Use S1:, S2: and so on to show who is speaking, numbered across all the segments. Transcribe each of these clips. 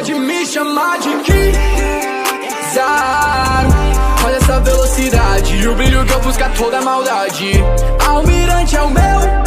S1: pode me chamar de Kizaru. Olha essa velocidade e o brilho que ofusca toda a maldade. Almirante é o meu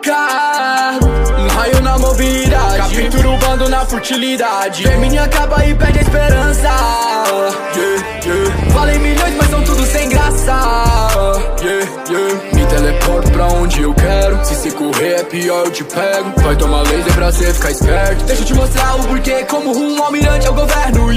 S1: cargo, um raio na mobilidade, captura o bando na futilidade. Termine a capa e perde a esperança. Valem milhões, mas são tudo sem graça. Me teleporto pra onde eu quero. Se você correr é pior, eu te pego. Vai tomar laser pra cê ficar esperto. Deixa eu te mostrar o porquê. Como um almirante ao governo,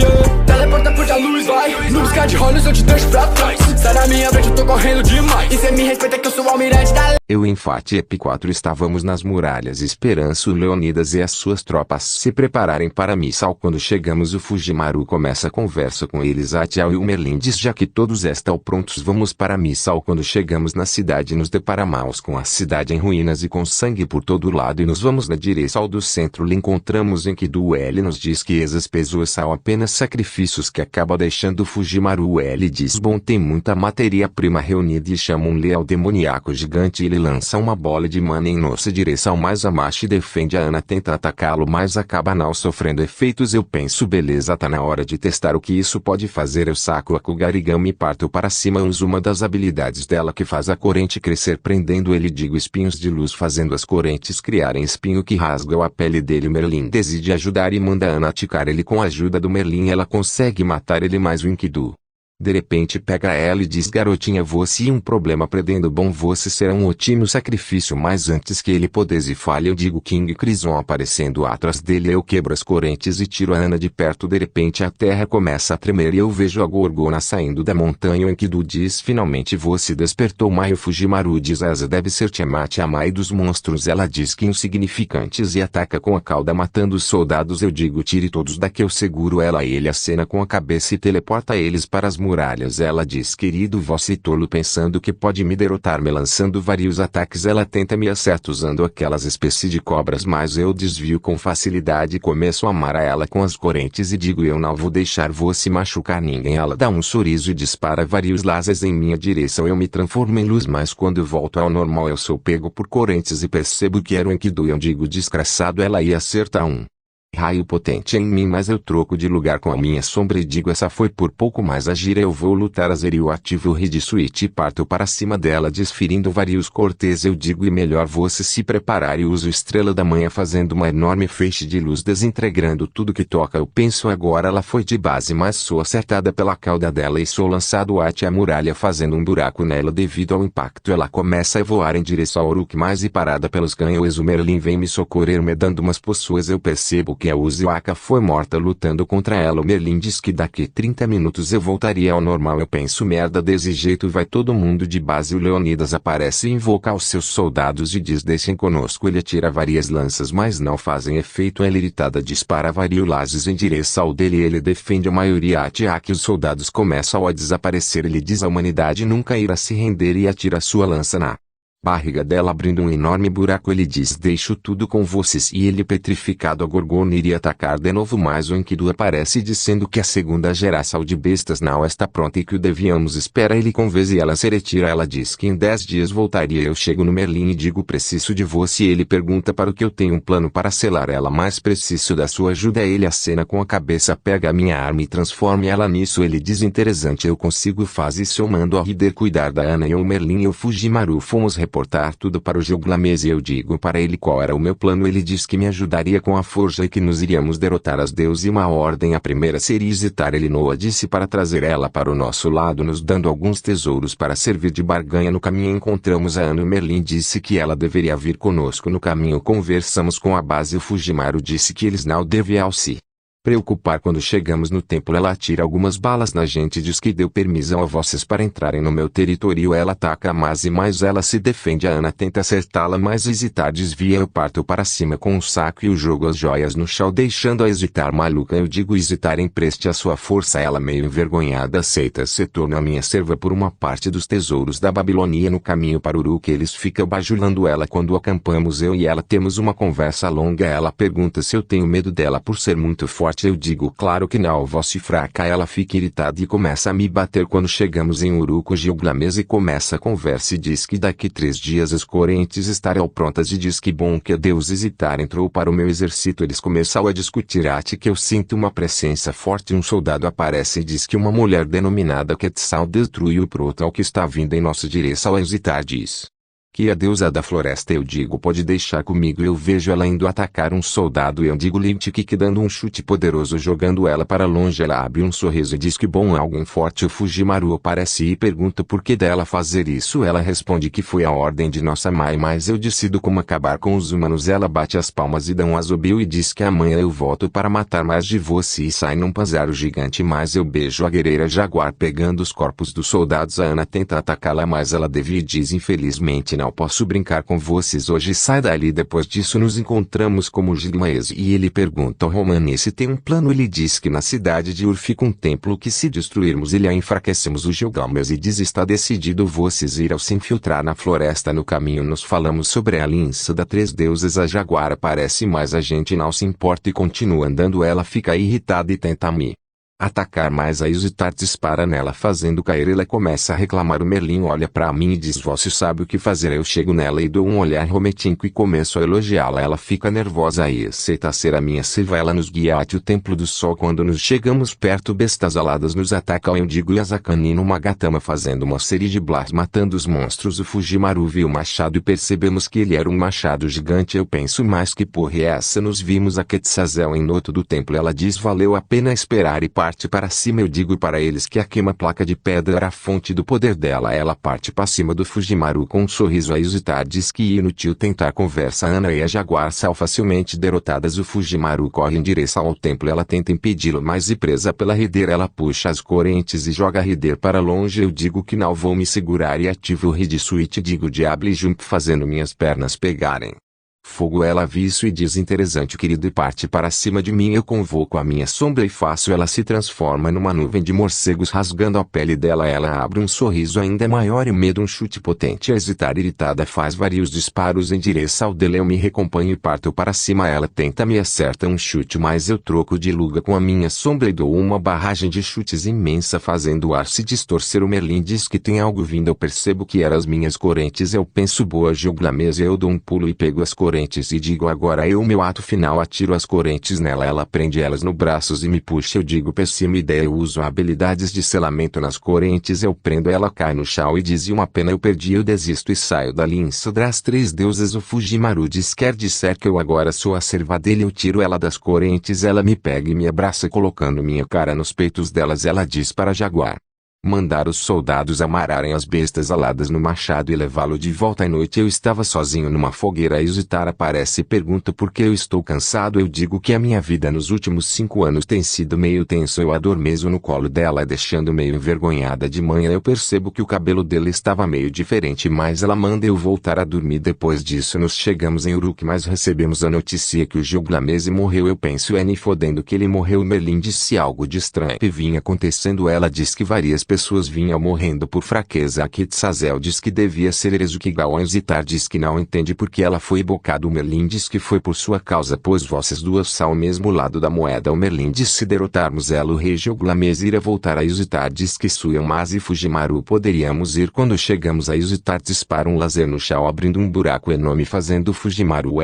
S1: teleporta por a luz, vai. No buscar de olhos eu te deixo pra trás. Sai da minha frente, eu tô correndo demais. E cê me respeita que eu sou o almirante da...
S2: Eu em Fat EP4 estávamos nas muralhas esperando o Leonidas e as suas tropas se prepararem para a missão. Quando chegamos, o Fujimaru começa a conversa com eles. A Tiao e o Merlin diz: já que todos estão prontos, vamos para a missão. Quando chegamos na cidade, nos deparamos com a cidade em ruínas e com sangue por todo lado, e nos vamos na direção do centro. Lhe encontramos Enkidu. Ele nos diz que essas pessoas são apenas sacrifícios que acaba deixando o Fujimaru. Ele diz: bom, tem muita matéria-prima reunida, e chama um leão demoníaco gigante. Ele lança uma bola de mana em nossa direção, mas Amashi defende. A Ana tenta atacá-lo, mas acaba não sofrendo efeitos. Eu penso, beleza, tá na hora de testar o que isso pode fazer. Eu saco a Kugarigami e parto para cima. Uso uma das habilidades dela que faz a corrente crescer, prendendo ele. Digo espinhos de luz, fazendo as correntes criarem espinho que rasgam a pele dele. Merlin decide ajudar e manda Ana atacar ele. Com a ajuda do Merlin ela consegue matar ele, mais o Enkidu de repente pega ela e diz: garotinha, você um problema prendendo. Bom, você será um ótimo sacrifício, mas antes que ele pudesse falha, eu digo King Crimson aparecendo atrás dele. Eu quebro as correntes e tiro a Ana de perto. De repente a terra começa a tremer e eu vejo a Gorgona saindo da montanha. O Enkidu diz: finalmente você despertou. Mai. O Fujimaru diz: essa deve ser Tiamat, a mãe dos monstros. Ela diz que insignificantes e ataca com a cauda matando os soldados. Eu digo: tire todos daqui. Eu seguro ela e ele acena com a cabeça e teleporta eles para as muralhas. Ela diz: querido, você tolo, pensando que pode me derrotar me lançando vários ataques. Ela tenta me acertar usando aquelas espécies de cobras, mas eu desvio com facilidade. Começo a amar ela com as correntes e digo: eu não vou deixar você machucar ninguém. Ela dá um sorriso e dispara vários lasers em minha direção. Eu me transformo em luz, mas quando volto ao normal eu sou pego por correntes e percebo que era o Enkidu. Eu digo: desgraçado, ela ia acertar um raio potente em mim, mas eu troco de lugar com a minha sombra e digo: essa foi por pouco, mais agir, eu vou lutar. A Zeri. Eu ativo o Reed Switch e parto para cima dela desferindo vários cortes. Eu digo: e melhor você se preparar, e uso Estrela da Manhã fazendo uma enorme feixe de luz desintegrando tudo que toca. Eu penso: agora ela foi de base, mas sou acertada pela cauda dela e sou lançado até a muralha fazendo um buraco nela. Devido ao impacto ela começa a voar em direção ao Uruk, mas e parada pelos canhões. O Merlin vem me socorrer me dando umas pessoas. Eu percebo que a Uziwaka foi morta lutando contra ela. O Merlin diz que daqui 30 minutos eu voltaria ao normal. Eu penso: merda, desse jeito vai todo mundo de base. O Leonidas aparece e invoca os seus soldados e diz: deixem conosco. Ele atira várias lanças, mas não fazem efeito. Ela, irritada, dispara vários lasers em direção ao dele. Ele defende a maioria. Ataque. Os soldados começam a desaparecer. Ele diz: a humanidade nunca irá se render, e atira sua lança na barriga dela, abrindo um enorme buraco. Ele diz: deixo tudo com vocês. E ele, petrificado, a Gorgona iria atacar de novo, mas o Enkidu aparece dizendo que a segunda geração de bestas não está pronta e que o devíamos esperar. Ele convence ela se retira. Ela diz que em 10 dias voltaria. Eu chego no Merlin e digo: preciso de você. Ele pergunta para o que eu tenho um plano para selar ela, mas preciso da sua ajuda. Ele acena com a cabeça, pega a minha arma e transforma ela nisso. Ele diz: interessante, eu consigo. Faz isso. Eu mando a Hider cuidar da Ana e o Merlin e o Fujimaru fomos reportar tudo para o Gilgamesh. E eu digo para ele qual era o meu plano. Ele diz que me ajudaria com a forja e que nos iríamos derrotar as deusas e uma ordem. A primeira seria visitar Elinoa, disse, para trazer ela para o nosso lado, nos dando alguns tesouros para servir de barganha. No caminho encontramos a Ana e Merlin disse que ela deveria vir conosco. No caminho conversamos com a base. O Fujimaru disse que eles não deviam se preocupar. Quando chegamos no templo, ela atira algumas balas na gente e diz que deu permissão a vocês para entrarem no meu território. Ela ataca a Mase, mas ela se defende. A Ana tenta acertá-la, mas hesitar desvia. Eu parto para cima com o saco e eu jogo as joias no chão, deixando a hesitar maluca. Eu digo: hesitar, empreste a sua força. Ela, meio envergonhada, aceita. Se torna a minha serva por uma parte dos tesouros da Babilônia. No caminho para Uruk, eles ficam bajulando ela. Quando acampamos, eu e ela temos uma conversa longa. Ela pergunta se eu tenho medo dela por ser muito forte. forte. Eu digo claro que não, voz fraca. Ela fica irritada e começa a me bater. Quando chegamos em Uruk, Gilgamesh começa a conversa e diz que daqui 3 dias as correntes estarão prontas e diz que bom que Deus Isitar entrou para o meu exército. Eles começam a discutir até que eu sinto uma presença forte. Um soldado aparece e diz que uma mulher denominada Quetzal destruiu o portal que está vindo em nossa direção. Isitar diz que a deusa da floresta. Eu digo pode deixar comigo. Eu vejo ela indo atacar um soldado. Eu digo Lintik dando um chute poderoso jogando ela para longe. Ela abre um sorriso e diz que bom, alguém forte. O Fujimaru aparece e pergunta por que dela fazer isso. Ela responde que foi a ordem de nossa mãe, mas eu decido como acabar com os humanos. Ela bate as palmas e dá um assobio e diz que amanhã eu volto para matar mais de você e sai num panzaro gigante. Mas eu beijo a guerreira jaguar pegando os corpos dos soldados. A Ana tenta atacá-la, mas ela devia e diz infelizmente não posso brincar com vocês hoje, sai dali. Depois disso nos encontramos com o Gilgamesh e ele pergunta ao Romanes se tem um plano. Ele diz que na cidade de Ur fica um templo que se destruirmos ele a enfraquecemos. O Gilgamesh diz está decidido vocês irão se infiltrar na floresta. No caminho nos falamos sobre a aliança da 3 deusas. A jaguar aparece mas a gente não se importa e continua andando. Ela fica irritada e tenta me atacar, mas a Isitar dispara nela fazendo cair. Ela começa a reclamar. O Merlin olha pra mim e diz você sabe o que fazer. Eu chego nela e dou um olhar romantístico e começo a elogiá-la. Ela fica nervosa e aceita ser a minha serva. Ela nos guia até o templo do sol. Quando nos chegamos perto bestas aladas nos atacam. Eu digo Yazakani no Magatama fazendo uma série de blast matando os monstros. O Fujimaru viu o machado e percebemos que ele era um machado gigante. Eu penso mas que porra é essa. Nos vimos a Quetzalcoatl em noto do templo. Ela diz valeu a pena esperar e parte para cima. Eu digo para eles que aquela placa de pedra era a fonte do poder dela. Ela parte para cima do Fujimaru com um sorriso. A Isitar diz que é inútil tentar conversa. Ana e a jaguar são facilmente derrotadas. O Fujimaru corre em direção ao templo. Ela tenta impedi-lo, mas e presa pela rideira ela puxa as correntes e joga a rideira para longe. Eu digo que não vou me segurar e ativo o Ride Suite. Digo Diable Jump fazendo minhas pernas pegarem fogo. Ela vê isso e diz interessante querido e parte para cima de mim. Eu convoco a minha sombra e faço ela se transforma numa nuvem de morcegos rasgando a pele dela. Ela abre um sorriso ainda maior e medo um chute potente. A Isitar irritada faz vários disparos em direção dele. Eu me recomponho e parto para cima. Ela tenta me acerta um chute, mas eu troco de lugar com a minha sombra e dou uma barragem de chutes imensa fazendo o ar se distorcer. O Merlin diz que tem algo vindo. Eu percebo que eram as minhas correntes. Eu penso boa Gilgamesh. Eu dou um pulo e pego as correntes e digo agora eu meu ato final atiro as correntes nela. Ela prende elas no braços e me puxa. Eu digo péssima ideia. Eu uso habilidades de selamento nas correntes. Eu prendo ela cai no chão e diz uma pena eu perdi. Eu desisto e saio da aliança das 3 deusas. O Fujimaru diz quer dizer que eu agora sou a serva dele. Eu tiro ela das correntes. Ela me pega e me abraça colocando minha cara nos peitos delas. Ela diz para jaguar mandar os soldados amarrarem as bestas aladas no machado e levá-lo de volta. À noite eu estava sozinho numa fogueira. A Isitar aparece e pergunta por que eu estou cansado. Eu digo que a minha vida nos últimos 5 anos tem sido meio tenso. Eu adormeço no colo dela deixando meio envergonhada. De manhã eu percebo que o cabelo dele estava meio diferente, mas ela manda eu voltar a dormir. Depois disso nos chegamos em Uruk, mas recebemos a notícia que o Gilgamesh morreu. Eu penso nem fodendo que ele morreu. Merlin disse algo de estranho e vinha acontecendo. Ela diz que várias pessoas vinham morrendo por fraqueza. A Quetzalcoatl diz que devia ser Erezukigal. A Isitar diz que não entende porque ela foi bocada. O Merlin diz que foi por sua causa, pois vocês duas são ao mesmo lado da moeda. O Merlin diz se derrotarmos ela o rei Gilgamesh irá voltar. A Isitar diz que Suyamas e Fujimaru poderíamos ir. Quando chegamos a Isitar dispara um laser no chão abrindo um buraco enorme fazendo Fujimaru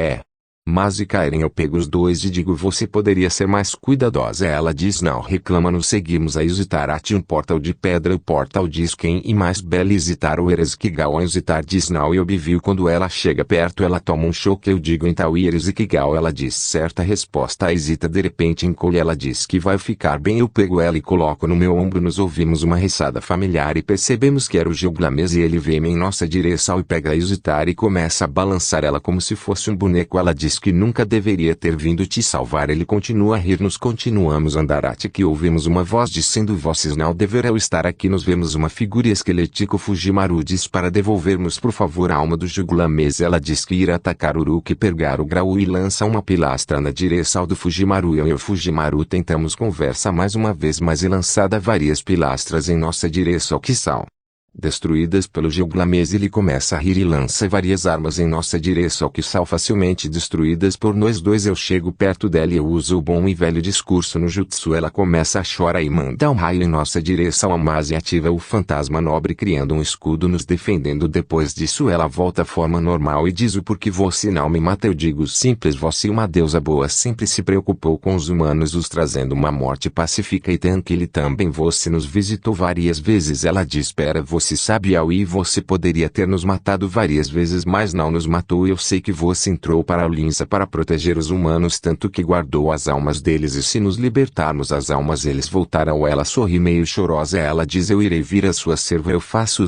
S2: mas e caírem. Eu pego os dois e digo você poderia ser mais cuidadosa. Ela diz não reclama. Nos seguimos a Isitar até um portal de pedra. O portal diz quem e mais bela Isitar ou Erezukigal. A Isitar diz não e obvio. Quando ela chega perto ela toma um choque. Eu digo então Erezukigal. Ela diz certa resposta. A Isitar de repente encolhe. Ela diz que vai ficar bem. Eu pego ela e coloco no meu ombro. Nos ouvimos uma risada familiar e percebemos que era o Gilgamesh e ele vem em nossa direção e pega a Isitar e começa a balançar ela como se fosse um boneco. Ela diz que nunca deveria ter vindo te salvar. Ele continua a rir. Nos continuamos a andar até que ouvimos uma voz dizendo vocês não deverão estar aqui. Nos vemos uma figura esquelética. O Fujimaru diz para devolvermos por favor a alma do Gilgamesh. Ela diz que irá atacar Uruk e pegar o grau e lança uma pilastra na direção do Fujimaru. Eu e o Fujimaru tentamos conversa mais uma vez, mas é lançada várias pilastras em nossa direção que são Destruídas pelo Gilgamesh, ele começa a rir e lança várias armas em nossa direção que são facilmente destruídas por nós dois. Eu chego perto dela e eu uso o bom e velho discurso no jutsu. Ela começa a chorar e manda um raio em nossa direção. Amase ativa o fantasma nobre criando um escudo nos defendendo. Depois disso ela volta à forma normal e diz: o porquê você não me mata? Eu digo: simples, você uma deusa boa sempre se preocupou com os humanos, os trazendo uma morte pacífica e tranquila, e também você nos visitou várias vezes. Ela diz: espera, você sabe Aoi, você poderia ter nos matado várias vezes, mas não nos matou. Eu sei que você entrou para a Linza para proteger os humanos, tanto que guardou as almas deles, e se nos libertarmos as almas eles voltarão. Ela sorri meio chorosa. Ela diz: eu irei vir a sua serva, eu faço